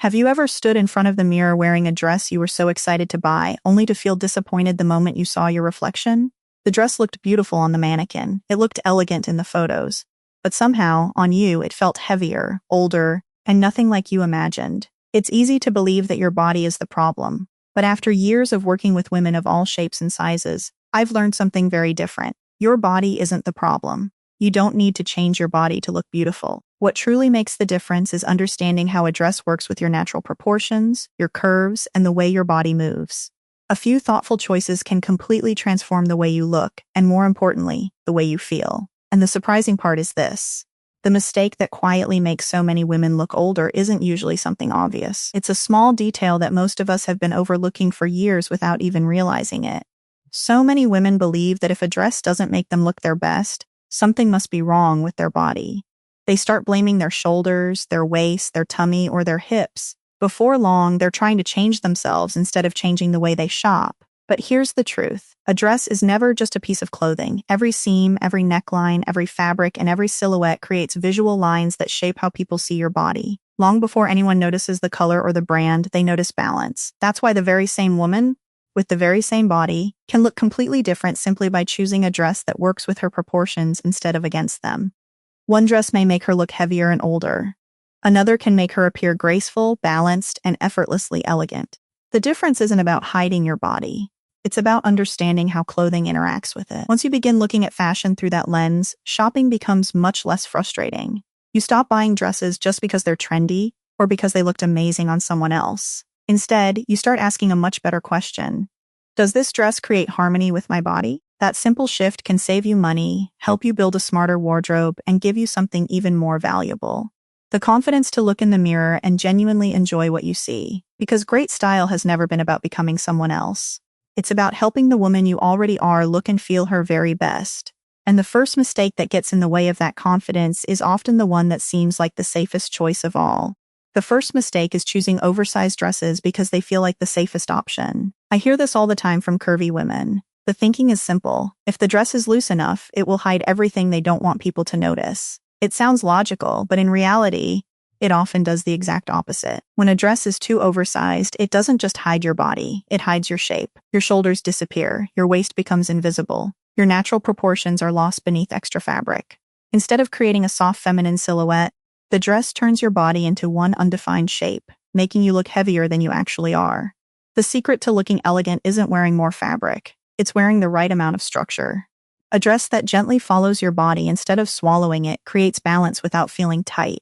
Have you ever stood in front of the mirror wearing a dress you were so excited to buy, only to feel disappointed the moment you saw your reflection? The dress looked beautiful on the mannequin, it looked elegant in the photos, but somehow, on you, it felt heavier, older, and nothing like you imagined. It's easy to believe that your body is the problem, but after years of working with women of all shapes and sizes, I've learned something very different. Your body isn't the problem. You don't need to change your body to look beautiful. What truly makes the difference is understanding how a dress works with your natural proportions, your curves, and the way your body moves. A few thoughtful choices can completely transform the way you look, and more importantly, the way you feel. And the surprising part is this. The mistake that quietly makes so many women look older isn't usually something obvious. It's a small detail that most of us have been overlooking for years without even realizing it. So many women believe that if a dress doesn't make them look their best, something must be wrong with their body. They start blaming their shoulders, their waist, their tummy, or their hips. Before long, they're trying to change themselves instead of changing the way they shop. But here's the truth. A dress is never just a piece of clothing. Every seam, every neckline, every fabric, and every silhouette creates visual lines that shape how people see your body. Long before anyone notices the color or the brand, they notice balance. That's why the very same woman, with the very same body, can look completely different simply by choosing a dress that works with her proportions instead of against them. One dress may make her look heavier and older. Another can make her appear graceful, balanced, and effortlessly elegant. The difference isn't about hiding your body. It's about understanding how clothing interacts with it. Once you begin looking at fashion through that lens, shopping becomes much less frustrating. You stop buying dresses just because they're trendy or because they looked amazing on someone else. Instead, you start asking a much better question. Does this dress create harmony with my body? That simple shift can save you money, help you build a smarter wardrobe, and give you something even more valuable. The confidence to look in the mirror and genuinely enjoy what you see. Because great style has never been about becoming someone else. It's about helping the woman you already are look and feel her very best. And the first mistake that gets in the way of that confidence is often the one that seems like the safest choice of all. The first mistake is choosing oversized dresses because they feel like the safest option. I hear this all the time from curvy women. The thinking is simple. If the dress is loose enough, it will hide everything they don't want people to notice. It sounds logical, but in reality, it often does the exact opposite. When a dress is too oversized, it doesn't just hide your body, it hides your shape. Your shoulders disappear, your waist becomes invisible. Your natural proportions are lost beneath extra fabric. Instead of creating a soft feminine silhouette, the dress turns your body into one undefined shape, making you look heavier than you actually are. The secret to looking elegant isn't wearing more fabric. It's wearing the right amount of structure. A dress that gently follows your body instead of swallowing it creates balance without feeling tight.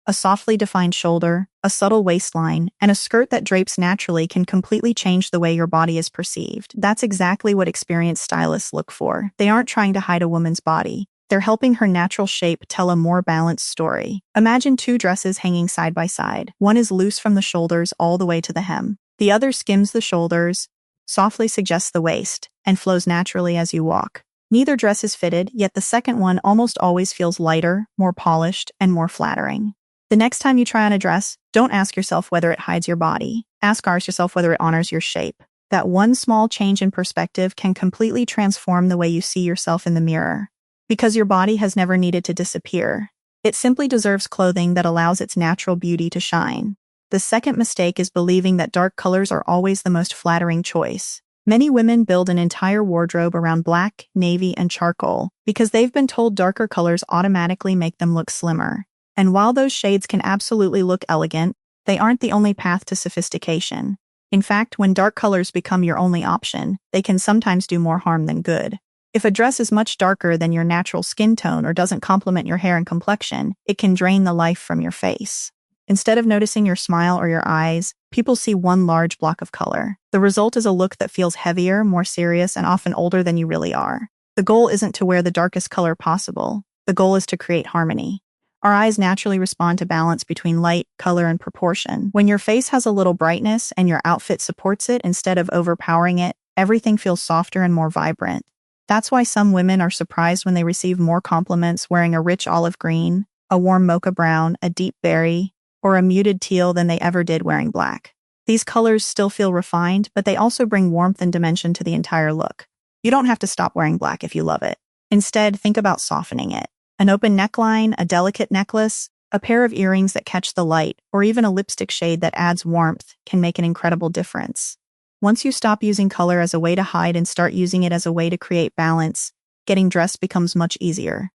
A softly defined shoulder, a subtle waistline, and a skirt that drapes naturally can completely change the way your body is perceived. That's exactly what experienced stylists look for. They aren't trying to hide a woman's body. They're helping her natural shape tell a more balanced story. Imagine two dresses hanging side by side. One is loose from the shoulders all the way to the hem. The other skims the shoulders, softly suggests the waist, and flows naturally as you walk. Neither dress is fitted, yet the second one almost always feels lighter, more polished, and more flattering. The next time you try on a dress, don't ask yourself whether it hides your body. Ask yourself whether it honors your shape. That one small change in perspective can completely transform the way you see yourself in the mirror. Because your body has never needed to disappear. It simply deserves clothing that allows its natural beauty to shine. The second mistake is believing that dark colors are always the most flattering choice. Many women build an entire wardrobe around black, navy, and charcoal because they've been told darker colors automatically make them look slimmer. And while those shades can absolutely look elegant, they aren't the only path to sophistication. In fact, when dark colors become your only option, they can sometimes do more harm than good. If a dress is much darker than your natural skin tone or doesn't complement your hair and complexion, it can drain the life from your face. Instead of noticing your smile or your eyes, people see one large block of color. The result is a look that feels heavier, more serious, and often older than you really are. The goal isn't to wear the darkest color possible. The goal is to create harmony. Our eyes naturally respond to balance between light, color, and proportion. When your face has a little brightness and your outfit supports it instead of overpowering it, everything feels softer and more vibrant. That's why some women are surprised when they receive more compliments wearing a rich olive green, a warm mocha brown, a deep berry, or a muted teal than they ever did wearing black. These colors still feel refined, but they also bring warmth and dimension to the entire look. You don't have to stop wearing black if you love it. Instead, think about softening it. An open neckline, a delicate necklace, A pair of earrings that catch the light, or even a lipstick shade that adds warmth, can make an incredible difference. Once you stop using color as a way to hide and start using it as a way to create balance, getting dressed becomes much easier.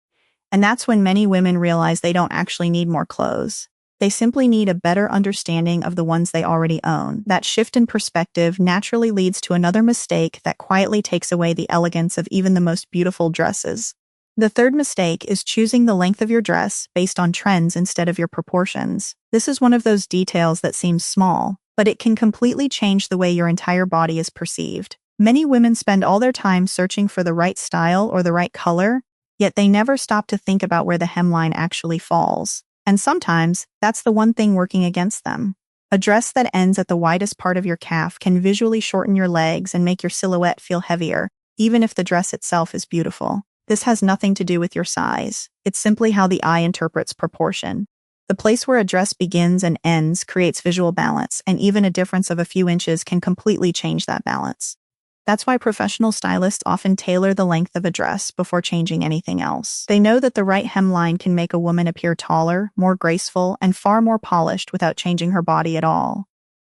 And that's when many women realize they don't actually need more clothes. They simply need a better understanding of the ones they already own. That shift in perspective naturally leads to another mistake that quietly takes away the elegance of even the most beautiful dresses. The third mistake is choosing the length of your dress based on trends instead of your proportions. This is one of those details that seems small, but it can completely change the way your entire body is perceived. Many women spend all their time searching for the right style or the right color, yet they never stop to think about where the hemline actually falls. And sometimes, that's the one thing working against them. A dress that ends at the widest part of your calf can visually shorten your legs and make your silhouette feel heavier, even if the dress itself is beautiful. This has nothing to do with your size. It's simply how the eye interprets proportion. The place where a dress begins and ends creates visual balance, and even a difference of a few inches can completely change that balance. That's why professional stylists often tailor the length of a dress before changing anything else. They know that the right hemline can make a woman appear taller, more graceful, and far more polished without changing her body at all.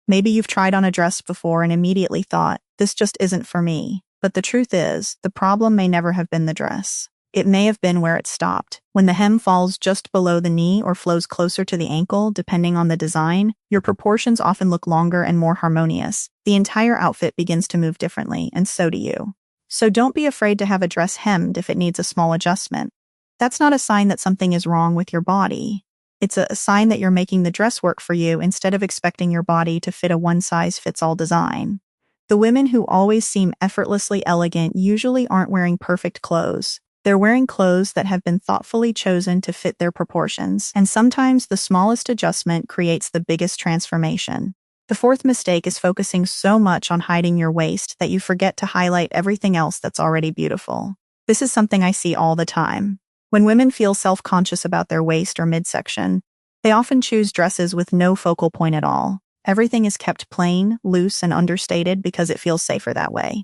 Maybe you've tried on a dress before and immediately thought, this just isn't for me. But the truth is, the problem may never have been the dress. It may have been where it stopped. When the hem falls just below the knee or flows closer to the ankle, depending on the design, your proportions often look longer and more harmonious. The entire outfit begins to move differently, and so do you. So don't be afraid to have a dress hemmed if it needs a small adjustment. That's not a sign that something is wrong with your body. It's a sign that you're making the dress work for you instead of expecting your body to fit a one-size-fits-all design. The women who always seem effortlessly elegant usually aren't wearing perfect clothes. They're wearing clothes that have been thoughtfully chosen to fit their proportions, and sometimes the smallest adjustment creates the biggest transformation. The fourth mistake is focusing so much on hiding your waist that you forget to highlight everything else that's already beautiful. This is something I see all the time. When women feel self-conscious about their waist or midsection, they often choose dresses with no focal point at all. Everything is kept plain, loose, and understated because it feels safer that way.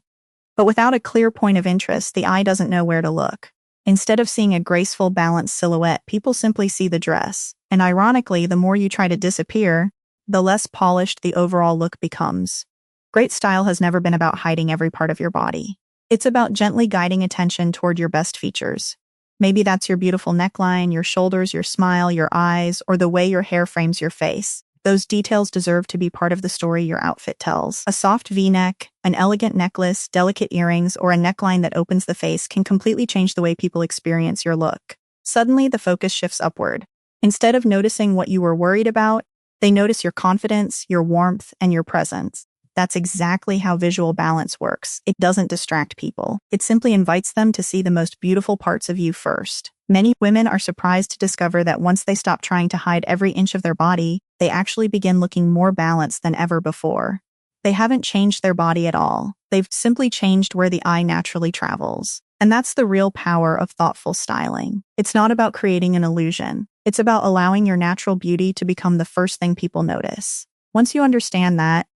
But without a clear point of interest, the eye doesn't know where to look. Instead of seeing a graceful, balanced silhouette, people simply see the dress. And ironically, the more you try to disappear, the less polished the overall look becomes. Great style has never been about hiding every part of your body. It's about gently guiding attention toward your best features. Maybe that's your beautiful neckline, your shoulders, your smile, your eyes, or the way your hair frames your face. Those details deserve to be part of the story your outfit tells. A soft V-neck, an elegant necklace, delicate earrings, or a neckline that opens the face can completely change the way people experience your look. Suddenly, the focus shifts upward. Instead of noticing what you were worried about, they notice your confidence, your warmth, and your presence. That's exactly how visual balance works. It doesn't distract people. It simply invites them to see the most beautiful parts of you first. Many women are surprised to discover that once they stop trying to hide every inch of their body, they actually begin looking more balanced than ever before. They haven't changed their body at all. They've simply changed where the eye naturally travels. And that's the real power of thoughtful styling. It's not about creating an illusion. It's about allowing your natural beauty to become the first thing people notice. Once you understand that,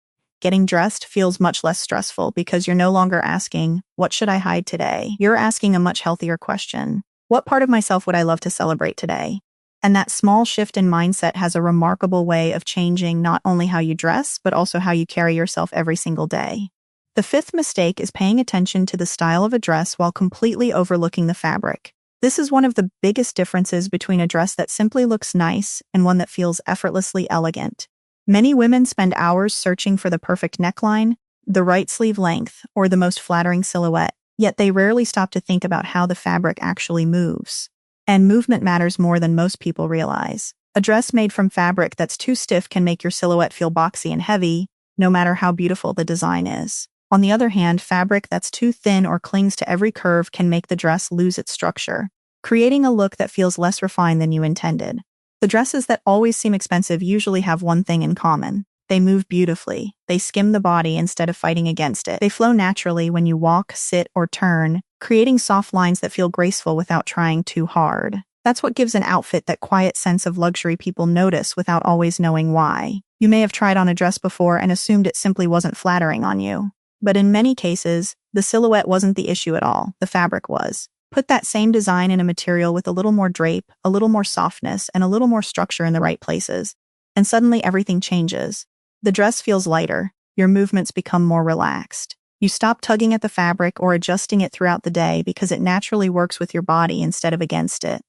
getting dressed feels much less stressful because you're no longer asking, what should I hide today? You're asking a much healthier question. What part of myself would I love to celebrate today? And that small shift in mindset has a remarkable way of changing not only how you dress, but also how you carry yourself every single day. The fifth mistake is paying attention to the style of a dress while completely overlooking the fabric. This is one of the biggest differences between a dress that simply looks nice and one that feels effortlessly elegant. Many women spend hours searching for the perfect neckline, the right sleeve length, or the most flattering silhouette, yet they rarely stop to think about how the fabric actually moves. And movement matters more than most people realize. A dress made from fabric that's too stiff can make your silhouette feel boxy and heavy, no matter how beautiful the design is. On the other hand, fabric that's too thin or clings to every curve can make the dress lose its structure, creating a look that feels less refined than you intended. The dresses that always seem expensive usually have one thing in common. They move beautifully. They skim the body instead of fighting against it. They flow naturally when you walk, sit, or turn, creating soft lines that feel graceful without trying too hard. That's what gives an outfit that quiet sense of luxury people notice without always knowing why. You may have tried on a dress before and assumed it simply wasn't flattering on you. But in many cases, the silhouette wasn't the issue at all. The fabric was. Put that same design in a material with a little more drape, a little more softness, and a little more structure in the right places, and suddenly everything changes. The dress feels lighter, your movements become more relaxed. You stop tugging at the fabric or adjusting it throughout the day because it naturally works with your body instead of against it.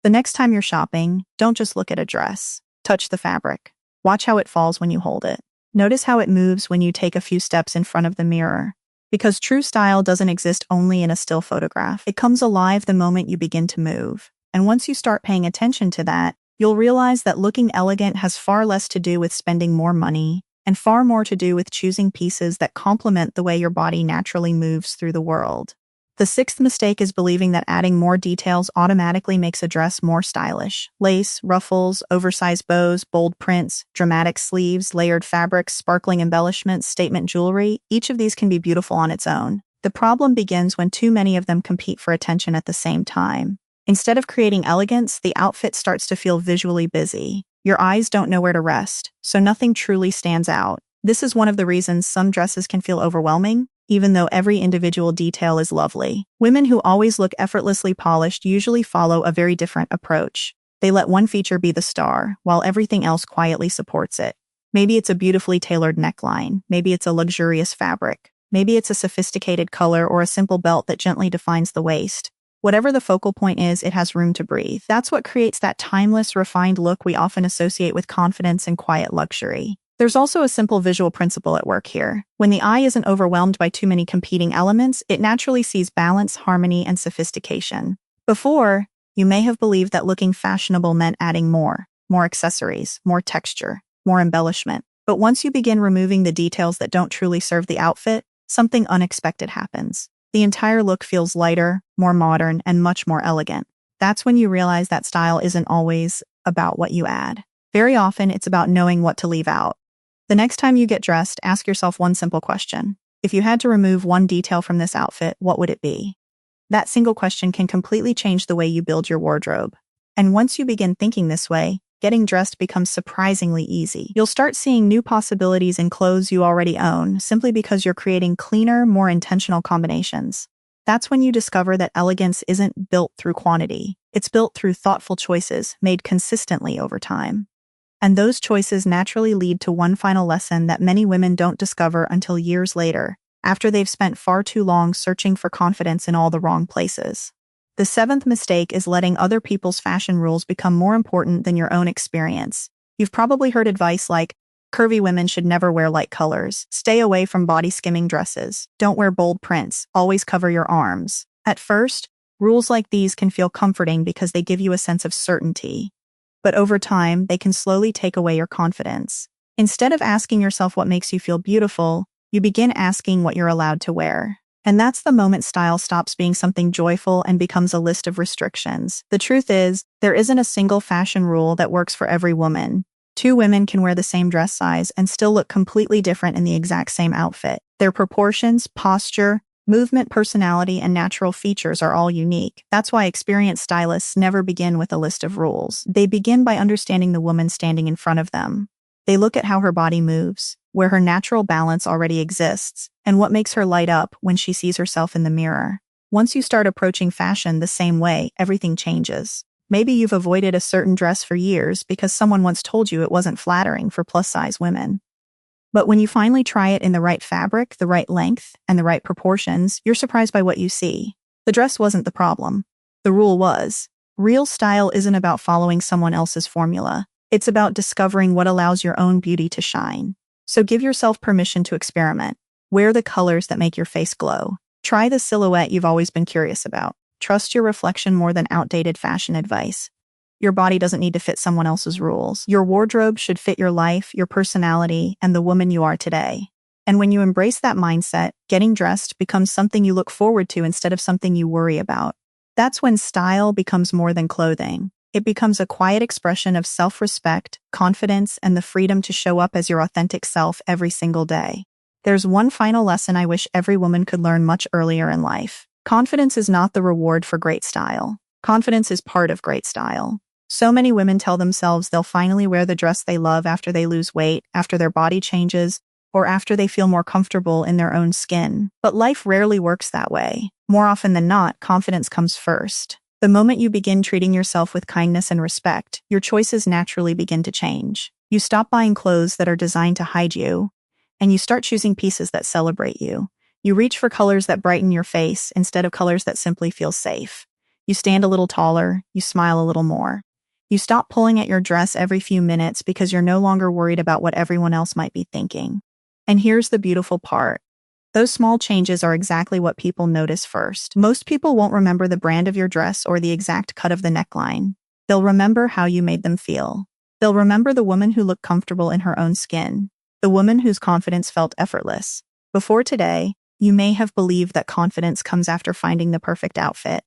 The next time you're shopping, don't just look at a dress. Touch the fabric. Watch how it falls when you hold it. Notice how it moves when you take a few steps in front of the mirror. Because true style doesn't exist only in a still photograph. It comes alive the moment you begin to move. And once you start paying attention to that, you'll realize that looking elegant has far less to do with spending more money and far more to do with choosing pieces that complement the way your body naturally moves through the world. The sixth mistake is believing that adding more details automatically makes a dress more stylish. Lace, ruffles, oversized bows, bold prints, dramatic sleeves, layered fabrics, sparkling embellishments, statement jewelry, each of these can be beautiful on its own. The problem begins when too many of them compete for attention at the same time. Instead of creating elegance, the outfit starts to feel visually busy. Your eyes don't know where to rest, so nothing truly stands out. This is one of the reasons some dresses can feel overwhelming, even though every individual detail is lovely. Women who always look effortlessly polished usually follow a very different approach. They let one feature be the star, while everything else quietly supports it. Maybe it's a beautifully tailored neckline. Maybe it's a luxurious fabric. Maybe it's a sophisticated color or a simple belt that gently defines the waist. Whatever the focal point is, it has room to breathe. That's what creates that timeless, refined look we often associate with confidence and quiet luxury. There's also a simple visual principle at work here. When the eye isn't overwhelmed by too many competing elements, it naturally sees balance, harmony, and sophistication. Before, you may have believed that looking fashionable meant adding more accessories, more texture, more embellishment. But once you begin removing the details that don't truly serve the outfit, something unexpected happens. The entire look feels lighter, more modern, and much more elegant. That's when you realize that style isn't always about what you add. Very often, it's about knowing what to leave out. The next time you get dressed, ask yourself one simple question. If you had to remove one detail from this outfit, what would it be? That single question can completely change the way you build your wardrobe. And once you begin thinking this way, getting dressed becomes surprisingly easy. You'll start seeing new possibilities in clothes you already own, simply because you're creating cleaner, more intentional combinations. That's when you discover that elegance isn't built through quantity. It's built through thoughtful choices made consistently over time. And those choices naturally lead to one final lesson that many women don't discover until years later, after they've spent far too long searching for confidence in all the wrong places. The seventh mistake is letting other people's fashion rules become more important than your own experience. You've probably heard advice like, curvy women should never wear light colors, stay away from body-skimming dresses, don't wear bold prints, always cover your arms. At first, rules like these can feel comforting because they give you a sense of certainty. But over time, they can slowly take away your confidence. Instead of asking yourself what makes you feel beautiful, you begin asking what you're allowed to wear. And that's the moment style stops being something joyful and becomes a list of restrictions. The truth is, there isn't a single fashion rule that works for every woman. Two women can wear the same dress size and still look completely different in the exact same outfit. Their proportions, posture, movement, personality, and natural features are all unique. That's why experienced stylists never begin with a list of rules. They begin by understanding the woman standing in front of them. They look at how her body moves, where her natural balance already exists, and what makes her light up when she sees herself in the mirror. Once you start approaching fashion the same way, everything changes. Maybe you've avoided a certain dress for years because someone once told you it wasn't flattering for plus-size women. But when you finally try it in the right fabric, the right length, and the right proportions, you're surprised by what you see. The dress wasn't the problem. The rule was. Real style isn't about following someone else's formula. It's about discovering what allows your own beauty to shine. So give yourself permission to experiment. Wear the colors that make your face glow. Try the silhouette you've always been curious about. Trust your reflection more than outdated fashion advice. Your body doesn't need to fit someone else's rules. Your wardrobe should fit your life, your personality, and the woman you are today. And when you embrace that mindset, getting dressed becomes something you look forward to instead of something you worry about. That's when style becomes more than clothing. It becomes a quiet expression of self-respect, confidence, and the freedom to show up as your authentic self every single day. There's one final lesson I wish every woman could learn much earlier in life. Confidence is not the reward for great style. Confidence is part of great style. So many women tell themselves they'll finally wear the dress they love after they lose weight, after their body changes, or after they feel more comfortable in their own skin. But life rarely works that way. More often than not, confidence comes first. The moment you begin treating yourself with kindness and respect, your choices naturally begin to change. You stop buying clothes that are designed to hide you, and you start choosing pieces that celebrate you. You reach for colors that brighten your face instead of colors that simply feel safe. You stand a little taller, you smile a little more. You stop pulling at your dress every few minutes because you're no longer worried about what everyone else might be thinking. And here's the beautiful part. Those small changes are exactly what people notice first. Most people won't remember the brand of your dress or the exact cut of the neckline. They'll remember how you made them feel. They'll remember the woman who looked comfortable in her own skin, the woman whose confidence felt effortless. Before today, you may have believed that confidence comes after finding the perfect outfit.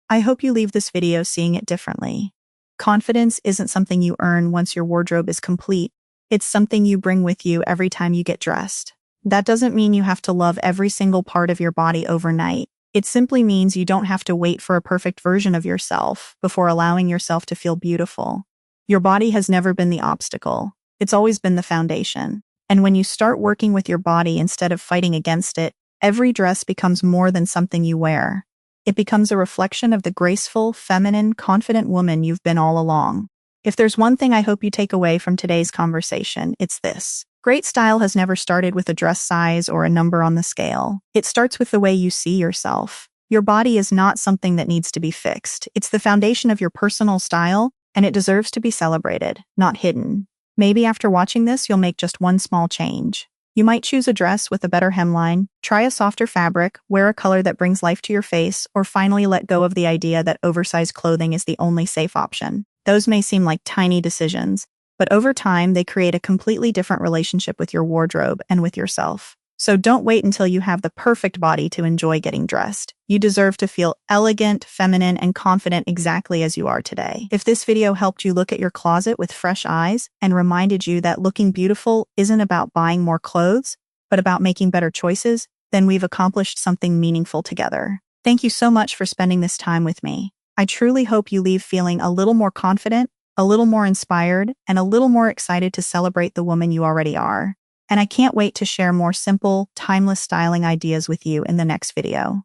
I hope you leave this video seeing it differently. Confidence isn't something you earn once your wardrobe is complete. It's something you bring with you every time you get dressed. That doesn't mean you have to love every single part of your body overnight. It simply means you don't have to wait for a perfect version of yourself before allowing yourself to feel beautiful. Your body has never been the obstacle. It's always been the foundation. And when you start working with your body instead of fighting against it, every dress becomes more than something you wear. It becomes a reflection of the graceful, feminine, confident woman you've been all along. If there's one thing I hope you take away from today's conversation, it's this. Great style has never started with a dress size or a number on the scale. It starts with the way you see yourself. Your body is not something that needs to be fixed. It's the foundation of your personal style, and it deserves to be celebrated, not hidden. Maybe after watching this, you'll make just one small change. You might choose a dress with a better hemline, try a softer fabric, wear a color that brings life to your face, or finally let go of the idea that oversized clothing is the only safe option. Those may seem like tiny decisions, but over time, they create a completely different relationship with your wardrobe and with yourself. So don't wait until you have the perfect body to enjoy getting dressed. You deserve to feel elegant, feminine, and confident exactly as you are today. If this video helped you look at your closet with fresh eyes and reminded you that looking beautiful isn't about buying more clothes, but about making better choices, then we've accomplished something meaningful together. Thank you so much for spending this time with me. I truly hope you leave feeling a little more confident, a little more inspired, and a little more excited to celebrate the woman you already are. And I can't wait to share more simple, timeless styling ideas with you in the next video.